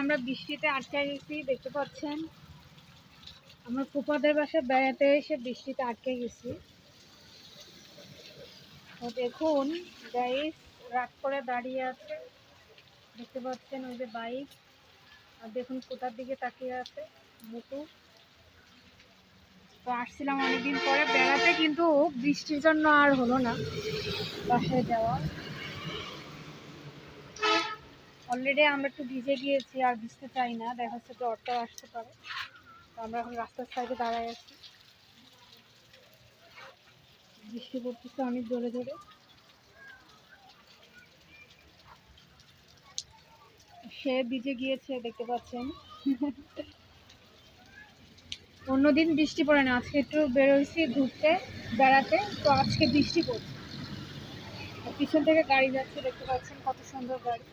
আমরা বৃষ্টিতে আটকে গেছি, দেখতে পাচ্ছেন। আমার ফুফাদের বাসায় বেড়াতে এসে বৃষ্টিতে আটকে গেছি। তো দেখুন গাইস, রাত করে দাঁড়িয়ে আছে, দেখতে পাচ্ছেন ওই যে বাইক। আর দেখুন কোথার দিকে তাকিয়ে আছে মোটু। তো আসছিলাম অনেকদিন পরে বেড়াতে, কিন্তু বৃষ্টির জন্য আর হলো না বাসায় যাওয়া। অলরেডি আমরা একটু ভিজে গিয়েছি, আর ভিজতে চাই না, দেখা যাচ্ছে জ্বরটাও আসতে পারে। তো আমরা এখন রাস্তার সাইডে দাঁড়ায় আছি, বৃষ্টি পড়তেছে অনেক জোরে জোরে। সে ভিজে গিয়েছে, দেখতে পাচ্ছেন। অন্যদিন বৃষ্টি পড়ে না, আজকে একটু বেরোইছি ঘুরতে বেড়াতে, তো আজকে বৃষ্টি পড়ছে। পিছন থেকে গাড়ি যাচ্ছে, দেখতে পাচ্ছেন কত সুন্দর গাড়ি।